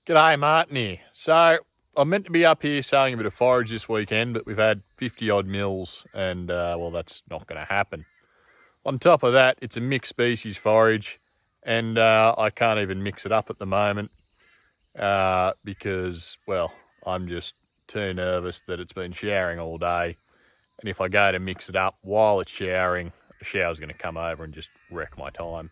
G'day, Martin here. So, I'm meant to be up here selling a bit of forage this weekend, but we've had 50 odd mils and, well, that's not going to happen. On top of that, it's a mixed species forage and I can't even mix it up at the moment because, well, I'm just too nervous that it's been showering all day. And if I go to mix it up while it's showering, the shower's going to come over and just wreck my time.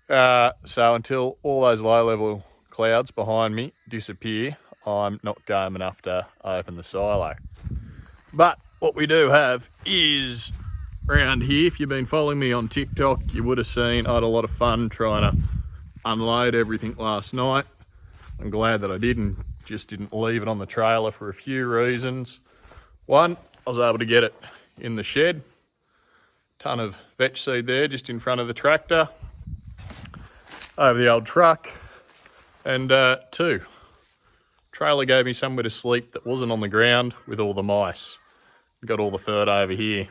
So until all those low-level clouds behind me disappear, I'm not game enough to open the silo. But what we do have is around here, if you've been following me on TikTok, you would have seen I had a lot of fun trying to unload everything last night. I'm glad that I didn't, just didn't leave it on the trailer for a few reasons. One, I was able to get it in the shed. Ton of vetch seed there just in front of the tractor, over the old truck. And two, trailer gave me somewhere to sleep that wasn't on the ground with all the mice. Got all the fur over here.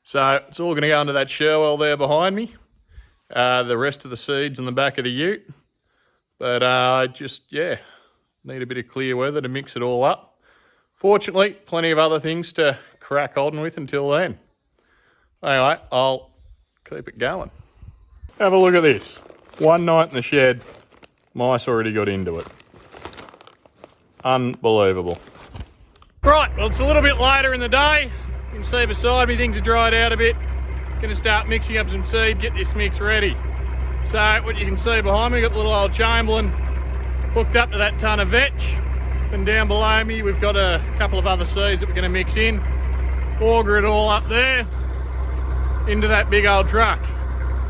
So it's all going to go into that sherwell there behind me. The rest of the seeds in the back of the ute. But I just, need a bit of clear weather to mix it all up. Fortunately, plenty of other things to crack on with until then. Anyway, I'll keep it going. Have a look at this. One night in the shed, mice already got into it. Unbelievable. Right, well, it's a little bit later in the day. You can see beside me things are dried out a bit. Going to start mixing up some seed, get this mix ready. So what you can see behind me, we've got the little old Chamberlain hooked up to that ton of vetch. And down below me, we've got a couple of other seeds that we're going to mix in. Auger it all up there into that big old truck.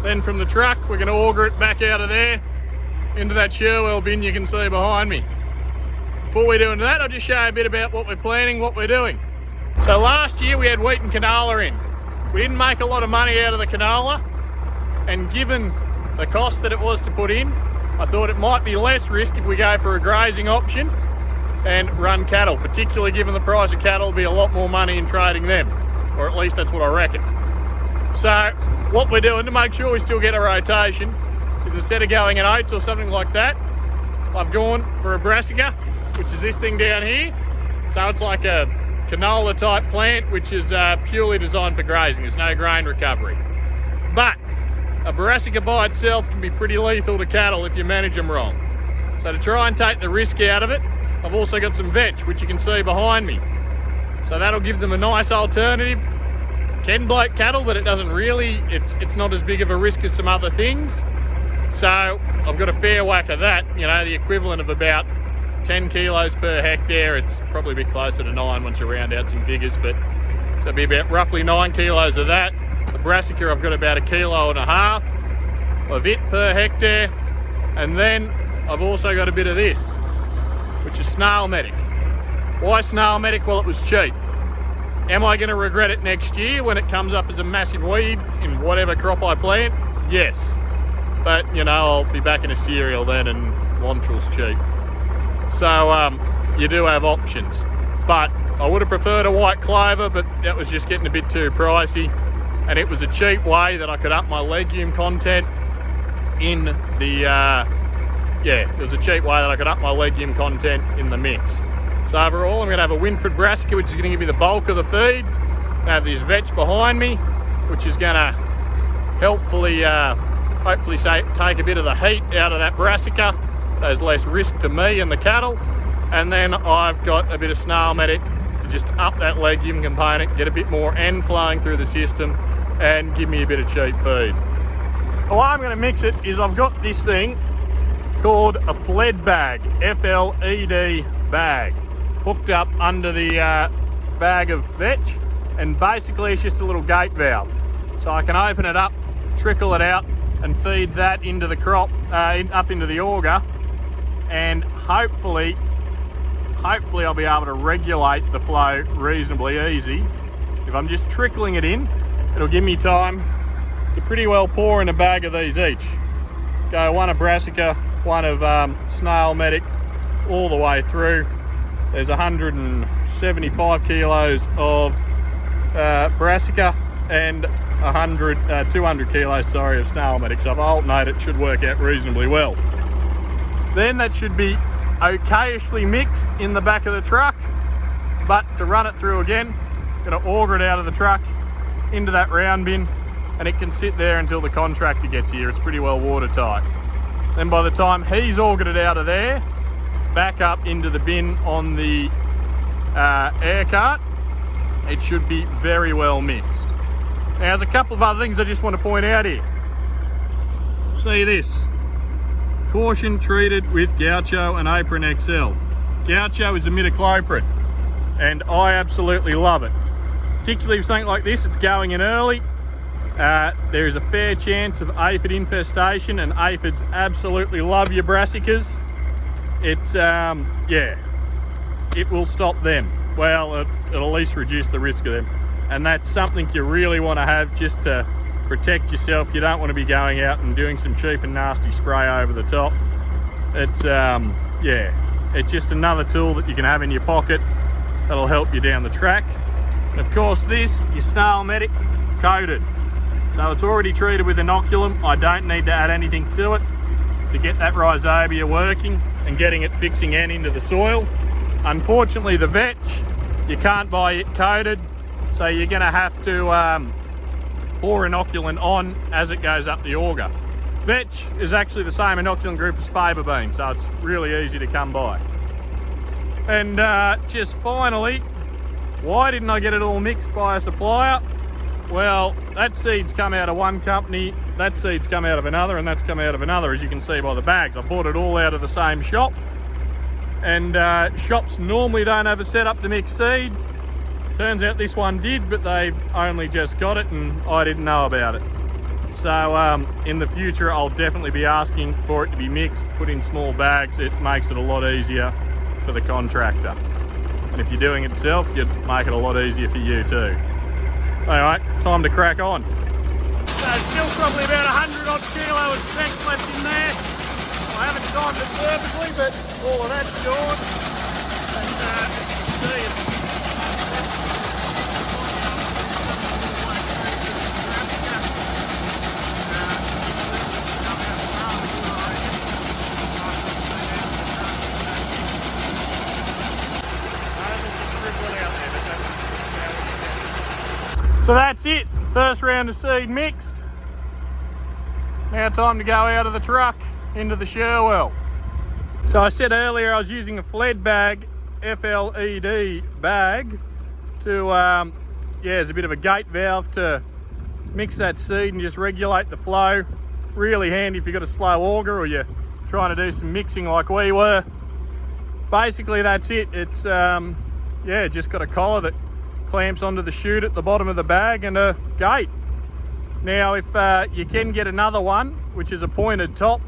Then from the truck, we're going to auger it back out of there into that sherwell bin you can see behind me. Before we do into that, I'll just show you a bit about what we're planning, what we're doing. So last year we had wheat and canola in. We didn't make a lot of money out of the canola, and given the cost that it was to put in, I thought it might be less risk if we go for a grazing option and run cattle, particularly given the price of cattle will be a lot more money in trading them, or at least that's what I reckon. So what we're doing to make sure we still get a rotation is instead of going in oats or something like that, I've gone for a brassica, which is this thing down here. So it's like a canola type plant, which is purely designed for grazing. There's no grain recovery. But a brassica by itself can be pretty lethal to cattle if you manage them wrong. So to try and take the risk out of it, I've also got some vetch, which you can see behind me. So that'll give them a nice alternative. Can bloat cattle, but it doesn't really, it's not as big of a risk as some other things. So I've got a fair whack of that, the equivalent of about 10 kilos per hectare. It's probably a bit closer to 9 once you round out some figures, but so it'll be about roughly 9 kilos of that. The brassica, I've got about 1.5 kilos of it per hectare. And then I've also got a bit of this, which is snail medic. Why snail medic? Well, it was cheap. Am I going to regret it next year when it comes up as a massive weed in whatever crop I plant? Yes. But, I'll be back in a cereal then and Lontral's cheap. So, you do have options. But I would have preferred a white clover, but that was just getting a bit too pricey. And it was a cheap way that I could up my legume content in the, it was a cheap way that I could up my legume content in the mix. So overall, I'm going to have a Winfred brassica, which is going to give me the bulk of the feed. I have this vetch behind me, which is going to hopefully take a bit of the heat out of that brassica, so there's less risk to me and the cattle. And then I've got a bit of snail medic to just up that legume component, get a bit more N flowing through the system, and give me a bit of cheap feed. The way I'm going to mix it is I've got this thing called a fled bag, FLED bag, hooked up under the bag of vetch, and basically it's just a little gate valve. So I can open it up, trickle it out, and feed that into the crop, up into the auger, and hopefully I'll be able to regulate the flow reasonably easy. If I'm just trickling it in, it'll give me time to pretty well pour in a bag of these each. Go one of brassica, one of snail medic, all the way through. There's 175 kilos of brassica and 200 kilos, of snail medic. So if I alternate, it should work out reasonably well. Then that should be okayishly mixed in the back of the truck, but to run it through again, got to auger it out of the truck into that round bin, and it can sit there until the contractor gets here. It's pretty well watertight. Then by the time he's augered it out of there, back up into the bin on the air cart, it should be very well mixed. Now, there's a couple of other things I just want to point out here. See this. Caution treated with Gaucho and Apron XL. Gaucho is imidacloprid, and I absolutely love it. Particularly for something like this, it's going in early. There is a fair chance of aphid infestation, and aphids absolutely love your brassicas. It's, yeah, it will stop them. Well, it'll at least reduce the risk of them. And that's something you really want to have just to protect yourself. You don't want to be going out and doing some cheap and nasty spray over the top. It's, yeah, it's just another tool that you can have in your pocket that'll help you down the track. And of course this, your snail medic, coated. So it's already treated with inoculum. I don't need to add anything to it to get that rhizobia working and getting it fixing and into the soil. Unfortunately, the vetch, you can't buy it coated, so you're going to have to pour inoculant on as it goes up the auger. Vetch is actually the same inoculant group as faba bean, so it's really easy to come by. And just finally, why didn't I get it all mixed by a supplier? Well, that seed's come out of one company, that seed's come out of another, and that's come out of another, as you can see by the bags. I bought it all out of the same shop, and shops normally don't have a setup to mix seed. Turns out this one did, but they've only just got it and I didn't know about it. So in the future, I'll definitely be asking for it to be mixed, put in small bags. It makes it a lot easier for the contractor. And if you're doing it yourself, you'd make it a lot easier for you too. Anyway, time to crack on. So still probably about 100 odd kilo of specs left in there. I haven't timed it perfectly, but all of that's gone. And see it. So that's it, first round of seed mixed. Now time to go out of the truck into the Sherwell. So I said earlier I was using a FLED bag, FLED bag, to, yeah, as a bit of a gate valve to mix that seed and just regulate the flow. Really handy if you've got a slow auger or you're trying to do some mixing like we were. Basically that's it. It's, yeah, just got a collar that clamps onto the chute at the bottom of the bag and a gate. Now if you can get another one, which is a pointed top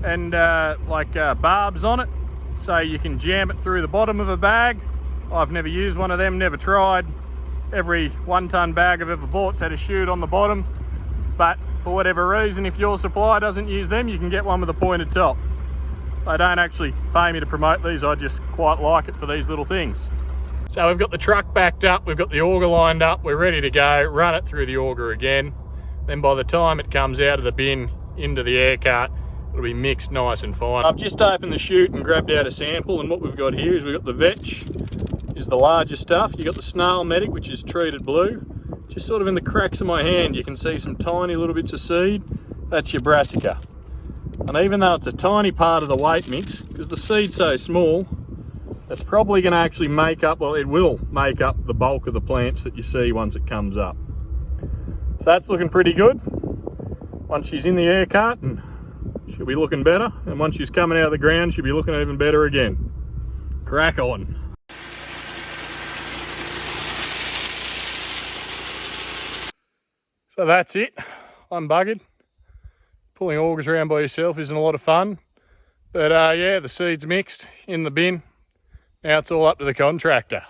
and barbs on it, so you can jam it through the bottom of a bag. I've never used one of them, never tried. Every 1 ton bag I've ever bought's had a chute on the bottom, but for whatever reason, if your supplier doesn't use them, you can get one with a pointed top. They don't actually pay me to promote these, I just quite like it for these little things. So we've got the truck backed up, we've got the auger lined up, we're ready to go, run it through the auger again. Then by the time it comes out of the bin into the air cart, it'll be mixed nice and fine. I've just opened the chute and grabbed out a sample, and what we've got here is we've got the vetch, is the larger stuff. You've got the snail medic, which is treated blue. Just sort of in the cracks of my hand, you can see some tiny little bits of seed. That's your brassica. And even though it's a tiny part of the weight mix, because the seed's so small, it's probably going to actually make up, well, it will make up the bulk of the plants that you see once it comes up. So that's looking pretty good. Once she's in the air cart, and she'll be looking better. And once she's coming out of the ground, she'll be looking even better again. Crack on. So that's it. I'm buggered. Pulling augers around by yourself isn't a lot of fun. But yeah, the seed's mixed in the bin. Now it's all up to the contractor.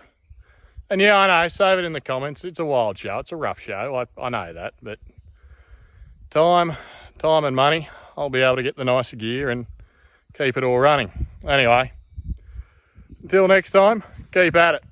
And yeah, I know, save it in the comments. It's a wild show, it's a rough show, I know that, but time and money, I'll be able to get the nicer gear and keep it all running. Anyway, until next time, keep at it.